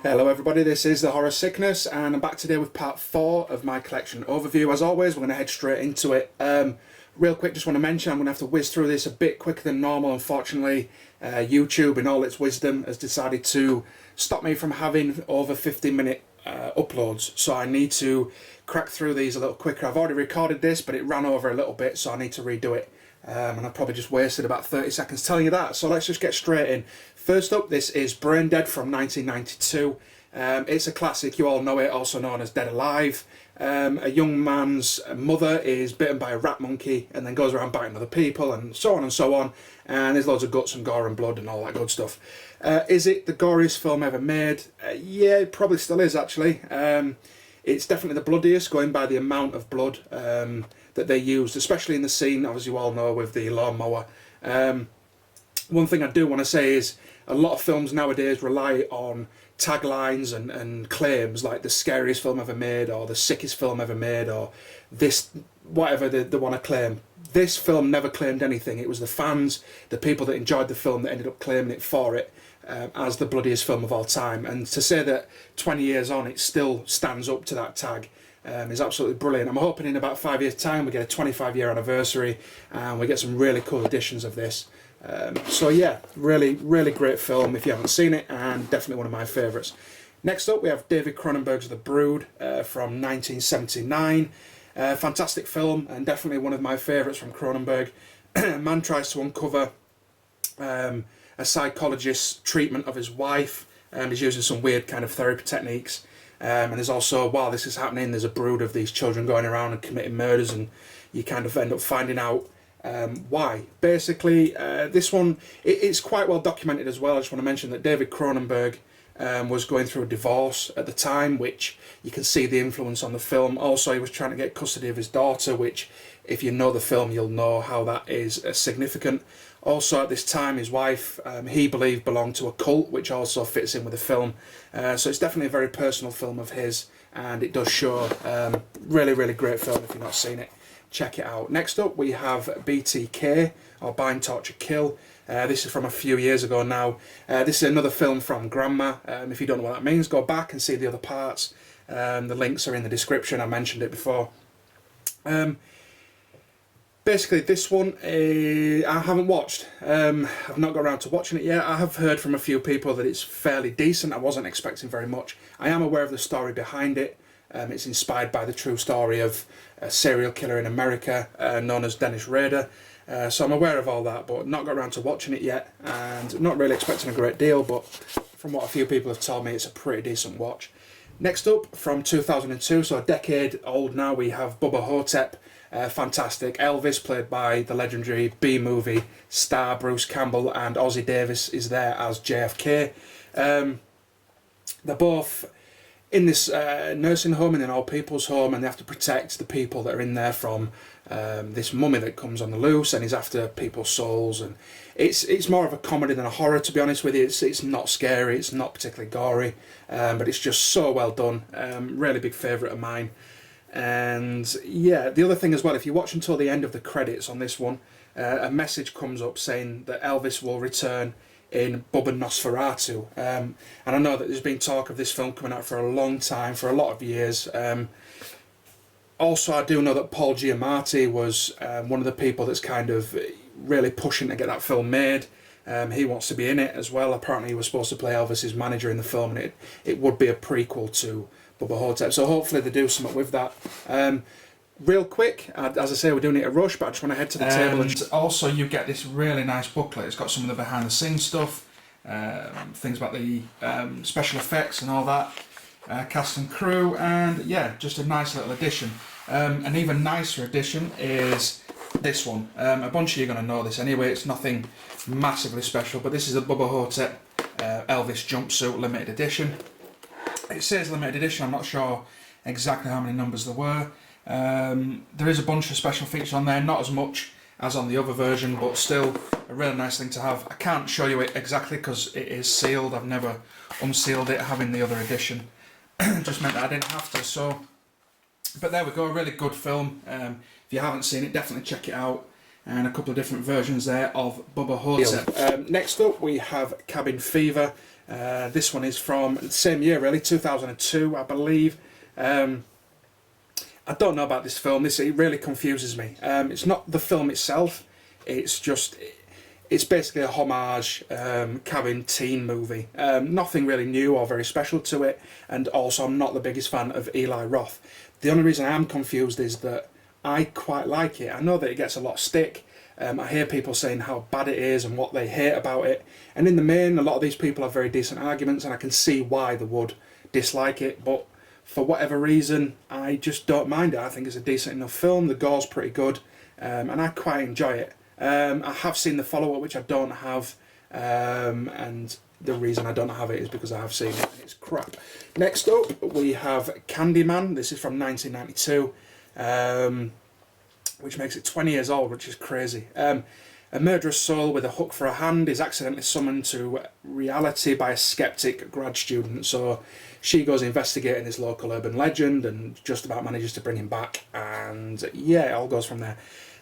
Hello everybody, this is The Horror Sickness and I'm back today with part 4 of my collection overview. As always, we're going to head straight into it. Real quick, just want to mention I'm going to have to whiz through this a bit quicker than normal. Unfortunately, YouTube in all its wisdom has decided to stop me from having over 15-minute uploads. So I need to crack through these a little quicker. I've already recorded this, but it ran over a little bit, so I need to redo it. And I've probably just wasted about 30 seconds telling you that, so let's just get straight in. First up, this is Brain Dead from 1992. It's a classic, you all know it, also known as Dead Alive. A young man's mother is bitten by a rat monkey and then goes around biting other people and so on and so on, and there's loads of guts and gore and blood and all that good stuff. Is it the goriest film ever made? Yeah, it probably still is actually. It's definitely the bloodiest, going by the amount of blood that they used, especially in the scene, as you all know, with the lawnmower. One thing I do want to say is a lot of films nowadays rely on taglines and claims like the scariest film ever made or the sickest film ever made or this, whatever they want to claim. This film never claimed anything. It was the fans, the people that enjoyed the film, that ended up claiming it for it as the bloodiest film of all time. And to say that 20 years on it still stands up to that tag is absolutely brilliant. I'm hoping in about 5 years' time we get a 25-year anniversary and we get some really cool editions of this. So yeah, really great film if you haven't seen it, and definitely one of my favourites. Next up we have David Cronenberg's The Brood from 1979. Fantastic film and definitely one of my favourites from Cronenberg. Man tries to uncover a psychologist's treatment of his wife, and he's using some weird kind of therapy techniques. And there's also, while this is happening, there's a brood of these children going around and committing murders, and you kind of end up finding out why. Basically, this one, it's quite well documented as well. I just want to mention that David Cronenberg was going through a divorce at the time, which you can see the influence on the film. Also, he was trying to get custody of his daughter, which, if you know the film, you'll know how that is significant. Also, at this time, his wife, he believed, belonged to a cult, which also fits in with the film. So it's definitely a very personal film of his, and it does show. Really great film. If you've not seen it, check it out. Next up, we have B.T.K, or Bind, Torture, Kill. This is from a few years ago now. This is another film from Grandma. If you don't know what that means, go back and see the other parts. The links are in the description. I mentioned it before. Basically, this one I haven't watched. I've not got around to watching it yet. I have heard from a few people that it's fairly decent. I wasn't expecting very much. I am aware of the story behind it. It's inspired by the true story of a serial killer in America known as Dennis Rader. So I'm aware of all that, but not got around to watching it yet, and not really expecting a great deal, but from what a few people have told me, it's a pretty decent watch. Next up, from 2002, so a decade old now, we have Bubba Ho-Tep. Fantastic. Elvis, played by the legendary B-movie star Bruce Campbell, and Ozzie Davis is there as JFK. They're both in this nursing home, in an old people's home, and they have to protect the people that are in there from this mummy that comes on the loose and is after people's souls. And it's more of a comedy than a horror, to be honest with you. It's not scary, it's not particularly gory, but it's just so well done. Really big favourite of mine. And yeah, the other thing as well, if you watch until the end of the credits on this one, a message comes up saying that Elvis will return in Bubba Nosferatu. And I know that there's been talk of this film coming out for a long time, for a lot of years. Also, I do know that Paul Giamatti was one of the people that's kind of really pushing to get that film made. He wants to be in it as well. Apparently he was supposed to play Elvis's manager in the film, and it would be a prequel to Bubba Ho-Tep, so hopefully they do something with that. Real quick, as I say, we're doing it a rush, but I just want to head to the table. And also you get this really nice booklet. It's got some of the behind the scenes stuff, things about the special effects and all that, cast and crew, and yeah, just a nice little edition. An even nicer edition is this one. A bunch of you are going to know this anyway, it's nothing massively special, but this is a Bubba Ho-Tep Elvis jumpsuit limited edition. It says limited edition, I'm not sure exactly how many numbers there were. There is a bunch of special features on there, not as much as on the other version, but still a really nice thing to have. I can't show you it exactly because it is sealed. I've never unsealed it, having the other edition just meant that I didn't have to. So, but there we go, a really good film. If you haven't seen it, definitely check it out. and a couple of different versions there of Bubba Ho-Tep. Next up we have Cabin Fever. This one is from the same year really, 2002 I believe. I don't know about this film. It really confuses me. It's not the film itself. It's basically a homage cabin teen movie. Nothing really new or very special to it. And also, I'm not the biggest fan of Eli Roth. The only reason I am confused is that I quite like it. I know that it gets a lot of stick. I hear people saying how bad it is and what they hate about it. And in the main, a lot of these people have very decent arguments, and I can see why they would dislike it. But for whatever reason, I just don't mind it. I think it's a decent enough film. The gore's pretty good, and I quite enjoy it. I have seen the follow-up, which I don't have, and the reason I don't have it is because I have seen it and it's crap. Next up, we have Candyman. This is from 1992, which makes it 20 years old, which is crazy. A murderous soul with a hook for a hand is accidentally summoned to reality by a skeptic grad student. So she goes investigating his local urban legend and just about manages to bring him back. And yeah, it all goes from there.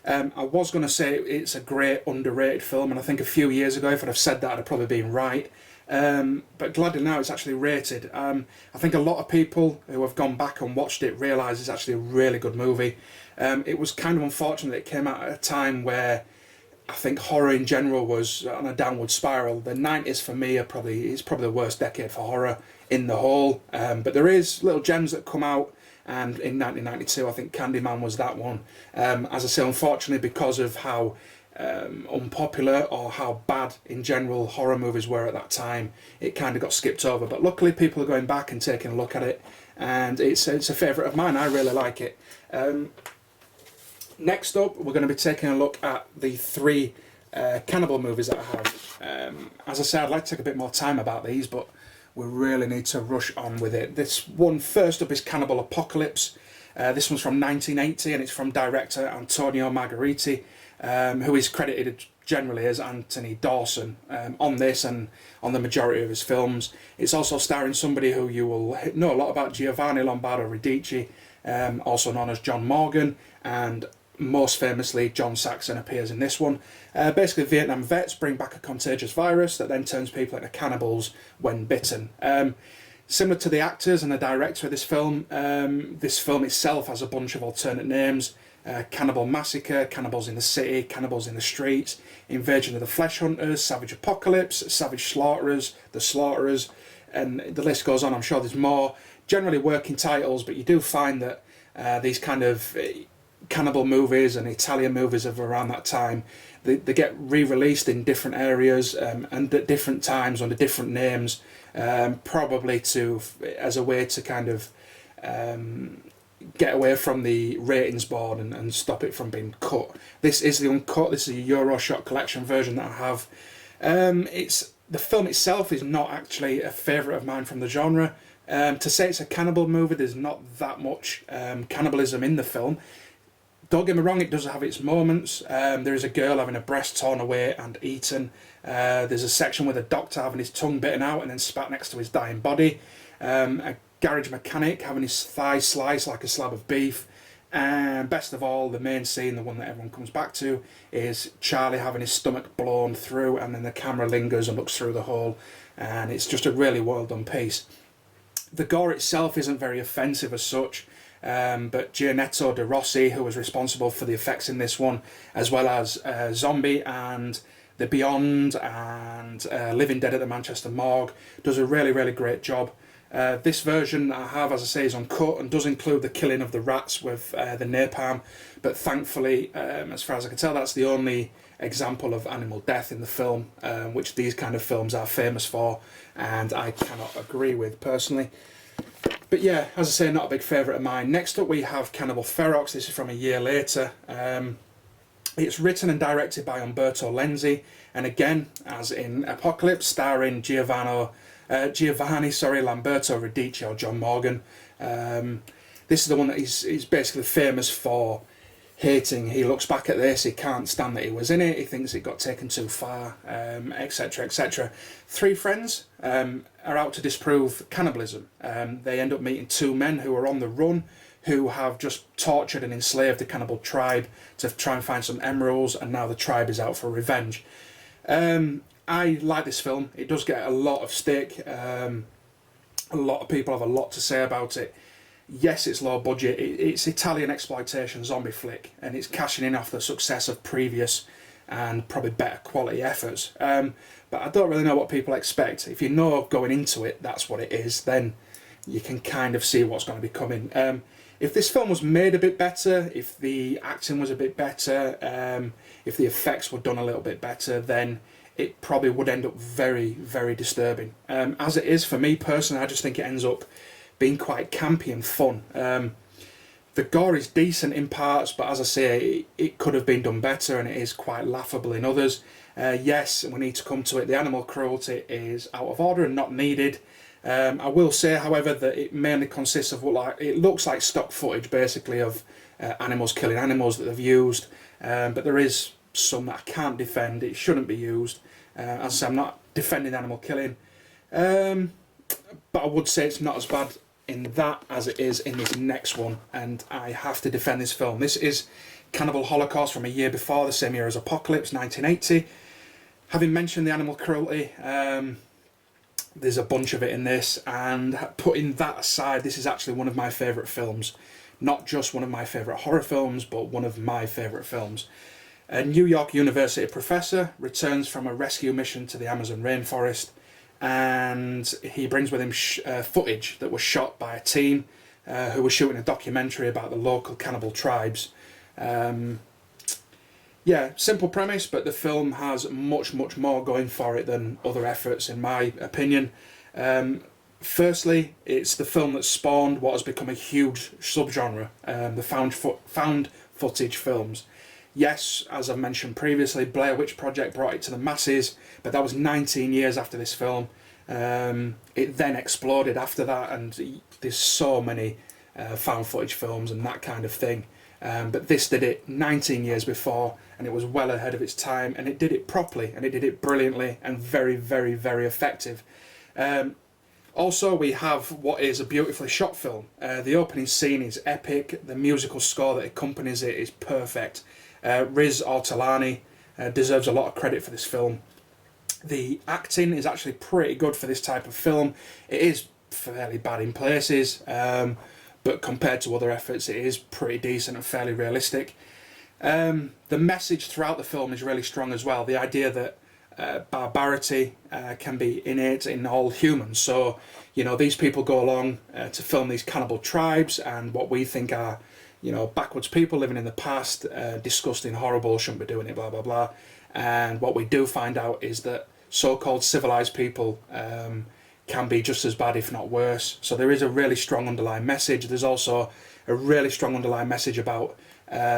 I was going to say it's a great underrated film, and I think a few years ago if I'd have said that I'd have probably been right. But gladly now it's actually rated. I think a lot of people who have gone back and watched it realise it's actually a really good movie. It was kind of unfortunate that it came out at a time where I think horror in general was on a downward spiral. The 90s for me is probably the worst decade for horror in the whole. But there is little gems that come out, and in 1992 I think Candyman was that one. As I say, unfortunately, because of how unpopular or how bad in general horror movies were at that time, it kind of got skipped over. But luckily people are going back and taking a look at it, and it's a favourite of mine. I really like it. Next up, we're going to be taking a look at the 3 cannibal movies that I have. As I said, I'd like to take a bit more time about these, but we really need to rush on with it. This one first up is Cannibal Apocalypse. This one's from 1980, and it's from director Antonio Margheriti, who is credited generally as Anthony Dawson on this and on the majority of his films. It's also starring somebody who you will know a lot about, Giovanni Lombardo Radici, also known as John Morgan, and most famously John Saxon appears in this one. Basically, Vietnam vets bring back a contagious virus that then turns people into cannibals when bitten. Similar to the actors and the director of this film itself has a bunch of alternate names. Cannibal Massacre, Cannibals in the City, Cannibals in the Streets, Invasion of the Flesh Hunters, Savage Apocalypse, Savage Slaughterers, The Slaughterers, and the list goes on. I'm sure there's more. Generally working titles, but you do find that these kind of cannibal movies and Italian movies of around that time, they get re-released in different areas and at different times under different names, probably as a way to kind of get away from the ratings board and stop it from being cut. This is the uncut. This is a Euroshock collection version that I have. The film itself is not actually a favourite of mine from the genre. To say it's a cannibal movie, there's not that much cannibalism in the film. Don't get me wrong, it does have its moments. There is a girl having her breast torn away and eaten. There's a section with a doctor having his tongue bitten out and then spat next to his dying body. A garage mechanic having his thigh sliced like a slab of beef. And best of all, the main scene, the one that everyone comes back to, is Charlie having his stomach blown through, and then the camera lingers and looks through the hole. And it's just a really well done piece. The gore itself isn't very offensive as such. But Gianetto De Rossi, who was responsible for the effects in this one, as well as Zombie and The Beyond and Living Dead at the Manchester Morgue, does a really, really great job. This version I have, as I say, is uncut and does include the killing of the rats with the napalm, but thankfully, as far as I can tell, that's the only example of animal death in the film, which these kind of films are famous for, and I cannot agree with personally. But yeah, as I say, not a big favourite of mine. Next up we have Cannibal Ferox. This is from a year later. It's written and directed by Umberto Lenzi, and again, as in Apocalypse, starring Giovanni Lamberto Radici or John Morgan. This is the one that he's basically famous for hating. He looks back at this, he can't stand that he was in it, he thinks it got taken too far, etc, etc. 3 friends are out to disprove cannibalism. They end up meeting 2 men who are on the run, who have just tortured and enslaved the cannibal tribe to try and find some emeralds, and now the tribe is out for revenge. I like this film. It does get a lot of stick. A lot of people have a lot to say about it. Yes, it's low budget. It's Italian exploitation zombie flick, and it's cashing in off the success of previous and probably better quality efforts. But I don't really know what people expect. If you know going into it that's what it is, then you can kind of see what's going to be coming. If this film was made a bit better, if the acting was a bit better, if the effects were done a little bit better, then it probably would end up very, very disturbing. As it is, for me personally, I just think it ends up being quite campy and fun. The gore is decent in parts, but as I say, it could have been done better, and it is quite laughable in others. Yes, we need to come to it. The animal cruelty is out of order and not needed. I will say, however, that it mainly consists of it looks like stock footage, basically, of animals killing animals that they've used. But there is some that I can't defend. It shouldn't be used. As I say, I'm not defending animal killing. But I would say it's not as bad in that as it is in this next one, and I have to defend this film. This is Cannibal Holocaust from a year before, the same year as Apocalypse, 1980. Having mentioned the animal cruelty, there's a bunch of it in this, and putting that aside, this is actually one of my favourite films. Not just one of my favourite horror films, but one of my favourite films. A New York University professor returns from a rescue mission to the Amazon rainforest, and he brings with him footage that was shot by a team who were shooting a documentary about the local cannibal tribes. Yeah, simple premise, but the film has much, much more going for it than other efforts, in my opinion. Firstly, it's the film that spawned what has become a huge subgenre, the found footage films. Yes, as I've mentioned previously, Blair Witch Project brought it to the masses, but that was 19 years after this film. It then exploded after that, and there's so many found footage films and that kind of thing. But this did it 19 years before, and it was well ahead of its time, and it did it properly, and it did it brilliantly, and very, very, very effective. Also, we have what is a beautifully shot film. The opening scene is epic. The musical score that accompanies it is perfect. Riz Ortolani deserves a lot of credit for this film. The acting is actually pretty good for this type of film. It is fairly bad in places, but compared to other efforts, it is pretty decent and fairly realistic. The message throughout the film is really strong as well. The idea that barbarity can be innate in all humans. So, you know, these people go along to film these cannibal tribes, and what we think are, you know, backwards people living in the past, disgusting, horrible, shouldn't be doing it, blah, blah, blah. And what we do find out is that so-called civilized people can be just as bad, if not worse. So there is a really strong underlying message. There's also a really strong underlying message about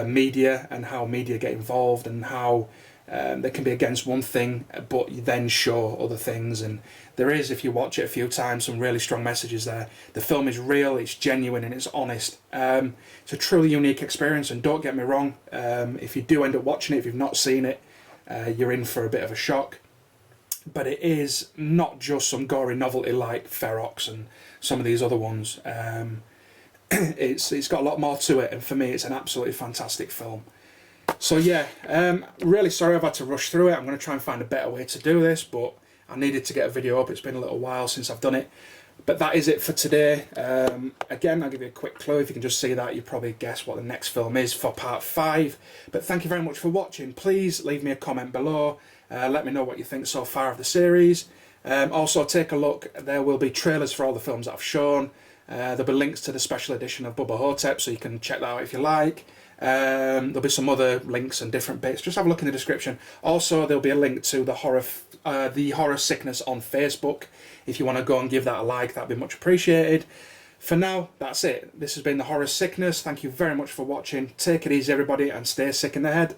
media and how media get involved, and how they can be against one thing but you then show other things. And there is, if you watch it a few times, some really strong messages there. The film is real, it's genuine, and it's honest. It's a truly unique experience, and don't get me wrong, if you do end up watching it, if you've not seen it, you're in for a bit of a shock. But it is not just some gory novelty like Ferox and some of these other ones. It's got a lot more to it, and for me it's an absolutely fantastic film. So yeah, really sorry I've had to rush through it. I'm going to try and find a better way to do this, but I needed to get a video up. It's been a little while since I've done it. But that is it for today. Again, I'll give you a quick clue. If you can just see that, you probably guess what the next film is for part 5. But thank you very much for watching. Please leave me a comment below. Let me know what you think so far of the series. Also, take a look. There will be trailers for all the films that I've shown. There'll be links to the special edition of Bubba Ho-Tep, so you can check that out if you like. There'll be some other links and different bits. Just have a look in the description. Also, there'll be a link to the horror sickness on Facebook. If you want to go and give that a like, that'd be much appreciated. For now, that's it. This has been the Horror Sickness. Thank you very much for watching. Take it easy, everybody, and stay sick in the head.